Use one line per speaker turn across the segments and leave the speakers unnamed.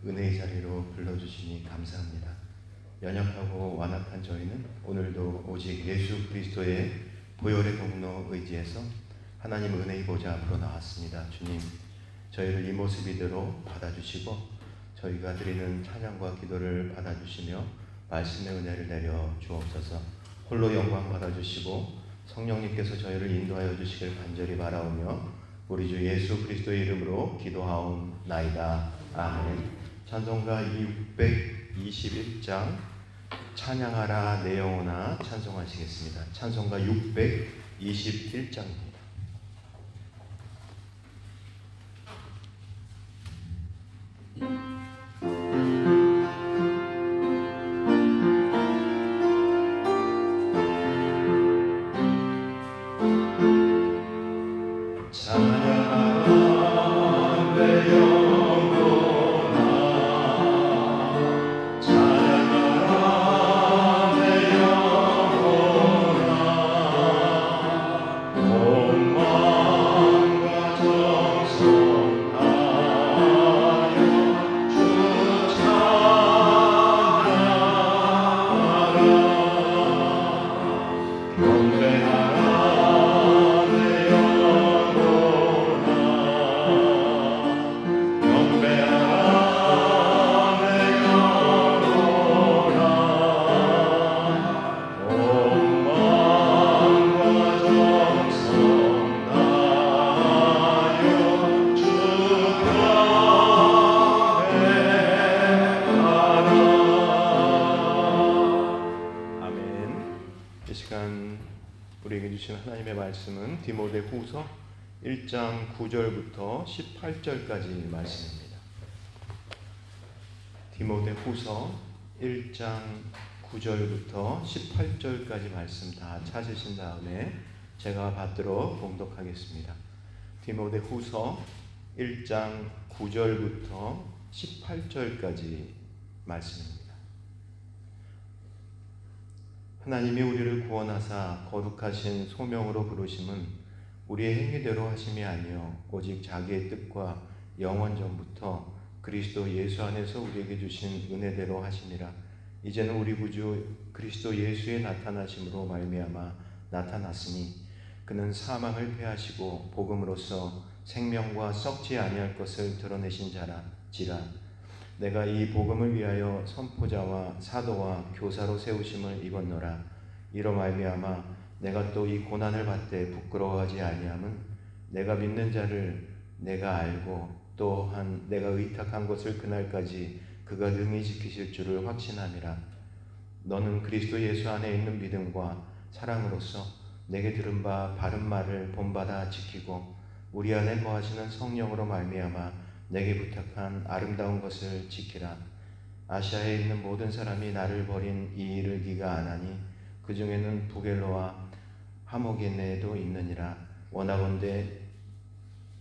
은혜의 자리로 불러주시니 감사합니다. 연약하고 완악한 저희는 오늘도 오직 예수 그리스도의 보혈의 공로 의지해서 하나님 은혜의 보좌 앞으로 나왔습니다. 주님, 저희를 이 모습 이대로 받아주시고 저희가 드리는 찬양과 기도를 받아주시며 말씀의 은혜를 내려 주옵소서. 홀로 영광 받아주시고 성령님께서 저희를 인도하여 주시길 간절히 바라오며 우리 주 예수 그리스도의 이름으로 기도하옵나이다. 아멘. 찬송가 621장 찬양하라 내 영혼아 찬송하시겠습니다. 찬송가 621장입니다. 우리에게 주신 하나님의 말씀은 디모데후서 1장 9절부터 18절까지 말씀입니다. 디모데후서 1장 9절부터 18절까지 말씀 다 찾으신 다음에 제가 받들어 봉독하겠습니다. 디모데후서 1장 9절부터 18절까지 말씀입니다. 하나님이 우리를 구원하사 거룩하신 소명으로 부르심은 우리의 행위대로 하심이 아니요 오직 자기의 뜻과 영원 전부터 그리스도 예수 안에서 우리에게 주신 은혜대로 하시니라. 이제는 우리 구주 그리스도 예수의 나타나심으로 말미암아 나타났으니 그는 사망을 패하시고 복음으로써 생명과 썩지 아니할 것을 드러내신 자라지라. 내가 이 복음을 위하여 선포자와 사도와 교사로 세우심을 입었노라. 이로 말미암아 내가 또 이 고난을 받되 부끄러워하지 아니함은 내가 믿는 자를 내가 알고 또한 내가 의탁한 것을 그날까지 그가 능히 지키실 줄을 확신함이라. 너는 그리스도 예수 안에 있는 믿음과 사랑으로서 내게 들은 바 바른 말을 본받아 지키고 우리 안에 거하시는 성령으로 말미암아 내게 부탁한 아름다운 것을 지키라. 아시아에 있는 모든 사람이 나를 버린 이 일을 네가 아나니 그 중에는 부겔로와 하모게네도 있느니라. 원하건대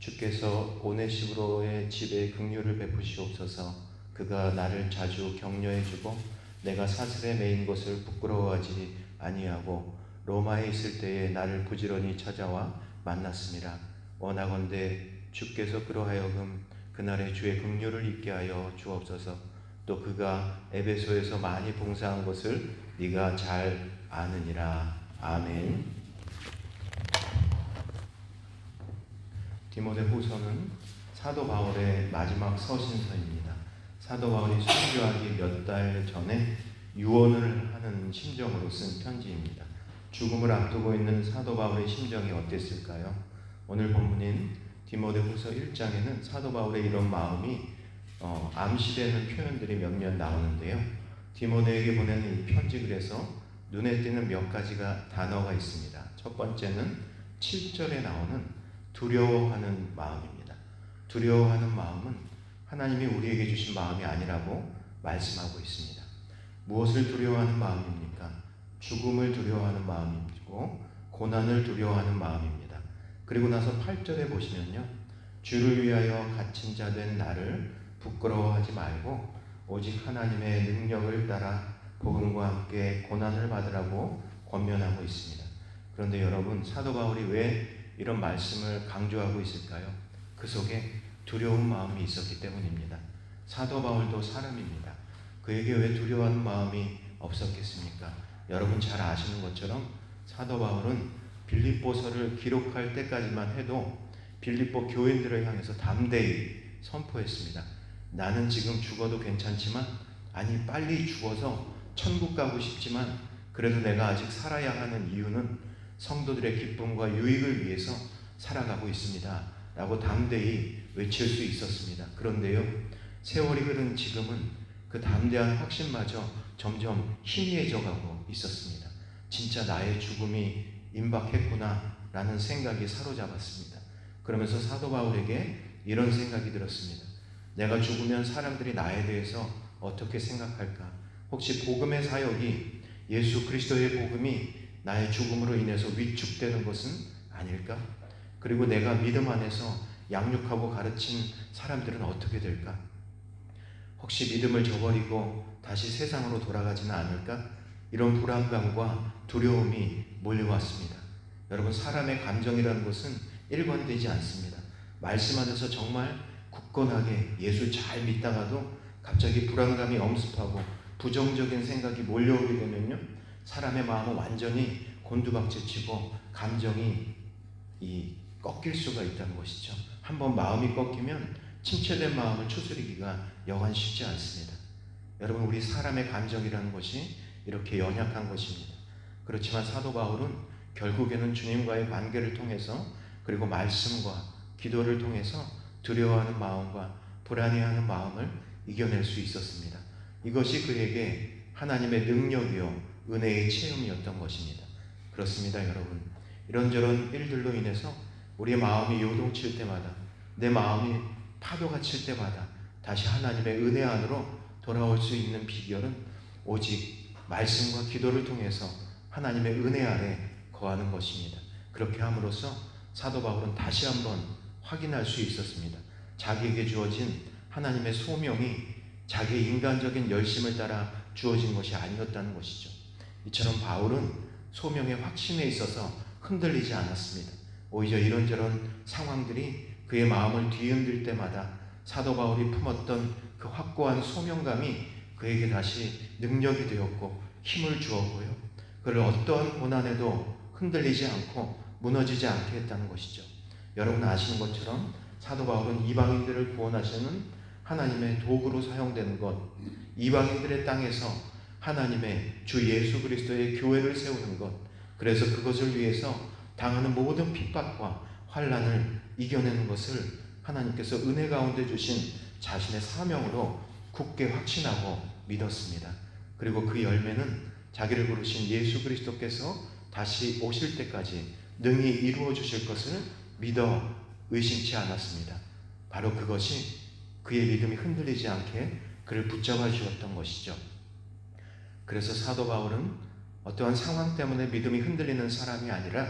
주께서 오네시브로의 집에 긍휼을 베푸시옵소서. 그가 나를 자주 격려해주고 내가 사슬에 매인 것을 부끄러워하지 아니하고 로마에 있을 때에 나를 부지런히 찾아와 만났음이라. 원하건대 주께서 그로 하여금 그날에 주의 긍휼을 잊게 하여 주옵소서. 또 그가 에베소에서 많이 봉사한 것을 네가 잘 아느니라. 아멘. 디모데후서는 사도 바울의 마지막 서신서입니다. 사도 바울이 순교하기 몇 달 전에 유언을 하는 심정으로 쓴 편지입니다. 죽음을 앞두고 있는 사도 바울의 심정이 어땠을까요? 오늘 본문인 디모데후서 1장에는 사도 바울의 이런 마음이 암시되는 표현들이 몇몇 나오는데요. 디모데에게 보내는 이 편지 글에서 눈에 띄는 몇 가지가 단어가 있습니다. 첫 번째는 7절에 나오는 두려워하는 마음입니다. 두려워하는 마음은 하나님이 우리에게 주신 마음이 아니라고 말씀하고 있습니다. 무엇을 두려워하는 마음입니까? 죽음을 두려워하는 마음이고 고난을 두려워하는 마음입니다. 그리고 나서 8절에 보시면요, 주를 위하여 갇힌 자 된 나를 부끄러워하지 말고 오직 하나님의 능력을 따라 복음과 함께 고난을 받으라고 권면하고 있습니다. 그런데 여러분, 사도 바울이 왜 이런 말씀을 강조하고 있을까요? 그 속에 두려운 마음이 있었기 때문입니다. 사도 바울도 사람입니다. 그에게 왜 두려워하는 마음이 없었겠습니까? 여러분 잘 아시는 것처럼 사도 바울은 빌립보서를 기록할 때까지만 해도 빌립보 교인들을 향해서 담대히 선포했습니다. 나는 지금 죽어도 괜찮지만, 아니 빨리 죽어서 천국 가고 싶지만, 그래도 내가 아직 살아야 하는 이유는 성도들의 기쁨과 유익을 위해서 살아가고 있습니다 라고 담대히 외칠 수 있었습니다. 그런데요, 세월이 흐른 지금은 그 담대한 확신마저 점점 희미해져 가고 있었습니다. 진짜 나의 죽음이 임박했구나 라는 생각이 사로잡았습니다. 그러면서 사도 바울에게 이런 생각이 들었습니다. 내가 죽으면 사람들이 나에 대해서 어떻게 생각할까? 혹시 복음의 사역이, 예수 그리스도의 복음이 나의 죽음으로 인해서 위축되는 것은 아닐까? 그리고 내가 믿음 안에서 양육하고 가르친 사람들은 어떻게 될까? 혹시 믿음을 저버리고 다시 세상으로 돌아가지는 않을까? 이런 불안감과 두려움이 몰려왔습니다. 여러분, 사람의 감정이라는 것은 일관되지 않습니다. 말씀 안에서 정말 굳건하게 예수 잘 믿다가도 갑자기 불안감이 엄습하고 부정적인 생각이 몰려오게 되면요, 사람의 마음은 완전히 곤두박질치고 감정이 꺾일 수가 있다는 것이죠. 한번 마음이 꺾이면 침체된 마음을 추스리기가 여간 쉽지 않습니다. 여러분, 우리 사람의 감정이라는 것이 이렇게 연약한 것입니다. 그렇지만 사도 바울은 결국에는 주님과의 관계를 통해서, 그리고 말씀과 기도를 통해서 두려워하는 마음과 불안해하는 마음을 이겨낼 수 있었습니다. 이것이 그에게 하나님의 능력이요 은혜의 체험이었던 것입니다. 그렇습니다, 여러분. 이런저런 일들로 인해서 우리의 마음이 요동칠 때마다, 내 마음이 파도가 칠 때마다 다시 하나님의 은혜 안으로 돌아올 수 있는 비결은 오직 말씀과 기도를 통해서 하나님의 은혜 아래 거하는 것입니다. 그렇게 함으로써 사도 바울은 다시 한번 확인할 수 있었습니다. 자기에게 주어진 하나님의 소명이 자기의 인간적인 열심을 따라 주어진 것이 아니었다는 것이죠. 이처럼 바울은 소명의 확신에 있어서 흔들리지 않았습니다. 오히려 이런저런 상황들이 그의 마음을 뒤흔들 때마다 사도 바울이 품었던 그 확고한 소명감이 그에게 다시 능력이 되었고 힘을 주었고요, 그를 어떠한 고난에도 흔들리지 않고 무너지지 않게 했다는 것이죠. 여러분 아시는 것처럼 사도 바울은 이방인들을 구원하시는 하나님의 도구로 사용되는 것, 이방인들의 땅에서 하나님의 주 예수 그리스도의 교회를 세우는 것, 그래서 그것을 위해서 당하는 모든 핍박과 환난을 이겨내는 것을 하나님께서 은혜 가운데 주신 자신의 사명으로 굳게 확신하고 믿었습니다. 그리고 그 열매는 자기를 부르신 예수 그리스도께서 다시 오실 때까지 능히 이루어 주실 것을 믿어 의심치 않았습니다. 바로 그것이 그의 믿음이 흔들리지 않게 그를 붙잡아 주었던 것이죠. 그래서 사도 바울은 어떠한 상황 때문에 믿음이 흔들리는 사람이 아니라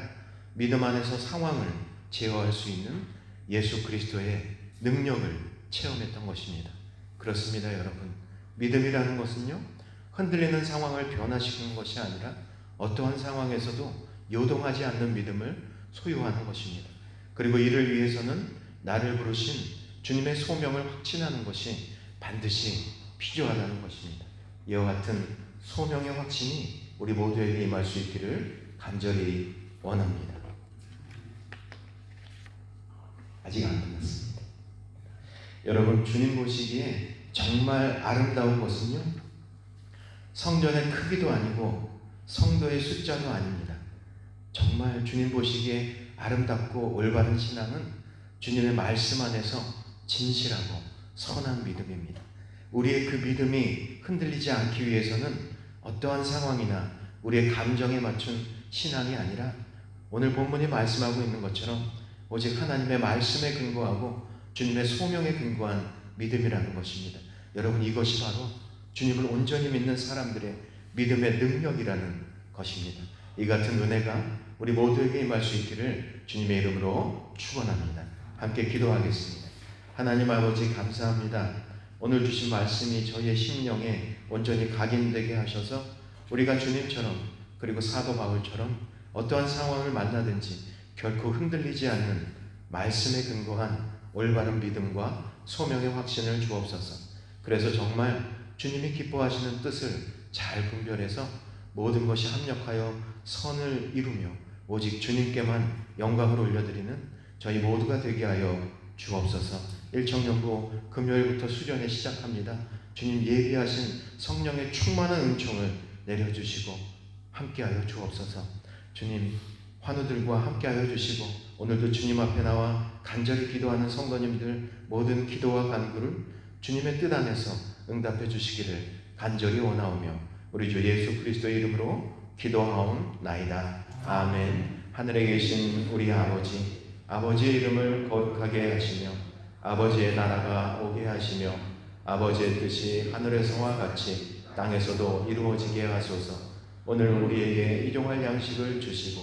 믿음 안에서 상황을 제어할 수 있는 예수 그리스도의 능력을 체험했던 것입니다. 그렇습니다, 여러분. 믿음이라는 것은요, 흔들리는 상황을 변화시키는 것이 아니라 어떠한 상황에서도 요동하지 않는 믿음을 소유하는 것입니다. 그리고 이를 위해서는 나를 부르신 주님의 소명을 확신하는 것이 반드시 필요하다는 것입니다. 이와 같은 소명의 확신이 우리 모두에게 임할 수 있기를 간절히 원합니다. 아직 안 끝났습니다. 여러분, 주님 보시기에 정말 아름다운 것은요, 성전의 크기도 아니고 성도의 숫자도 아닙니다. 정말 주님 보시기에 아름답고 올바른 신앙은 주님의 말씀 안에서 진실하고 선한 믿음입니다. 우리의 그 믿음이 흔들리지 않기 위해서는 어떠한 상황이나 우리의 감정에 맞춘 신앙이 아니라 오늘 본문이 말씀하고 있는 것처럼 오직 하나님의 말씀에 근거하고 주님의 소명에 근거한 믿음이라는 것입니다. 여러분, 이것이 바로 주님을 온전히 믿는 사람들의 믿음의 능력이라는 것입니다. 이 같은 은혜가 우리 모두에게 임할 수 있기를 주님의 이름으로 축원합니다. 함께 기도하겠습니다. 하나님 아버지, 감사합니다. 오늘 주신 말씀이 저희의 심령에 온전히 각인되게 하셔서 우리가 주님처럼, 그리고 사도 바울처럼 어떠한 상황을 만나든지 결코 흔들리지 않는 말씀에 근거한 올바른 믿음과 소명의 확신을 주옵소서. 그래서 정말 주님이 기뻐하시는 뜻을 잘 분별해서 모든 것이 합력하여 선을 이루며 오직 주님께만 영광을 올려드리는 저희 모두가 되게 하여 주옵소서. 일청년부 금요일부터 수련회 시작합니다. 주님 예비하신 성령의 충만한 은총을 내려주시고 함께하여 주옵소서. 주님 환우들과 함께하여 주시고 오늘도 주님 앞에 나와 간절히 기도하는 성도님들 모든 기도와 간구를 주님의 뜻 안에서 응답해 주시기를 간절히 원하오며 우리 주 예수 그리스도의 이름으로 기도하옵나이다. 아멘. 하늘에 계신 우리 아버지, 아버지의 이름을 거룩하게 하시며 아버지의 나라가 오게 하시며 아버지의 뜻이 하늘에서와 같이 땅에서도 이루어지게 하소서. 오늘 우리에게 일용할 양식을 주시고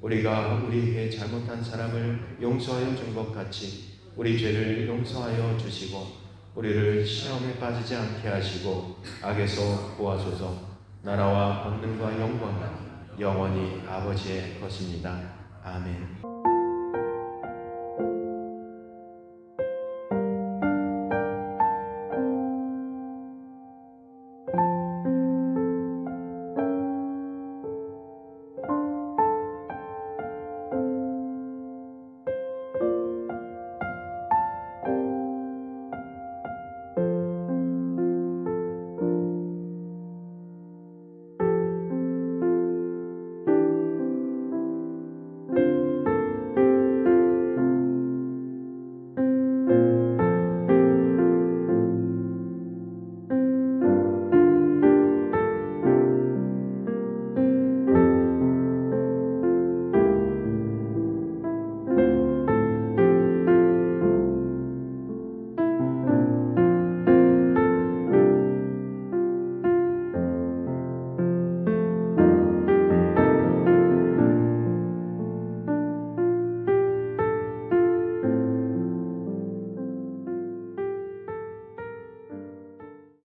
우리가 우리에게 잘못한 사람을 용서하여 준 것 같이 우리 죄를 용서하여 주시고 우리를 시험에 빠지지 않게 하시고 악에서 구하소서. 나라와 권능과 영광은 영원히 아버지의 것입니다. 아멘.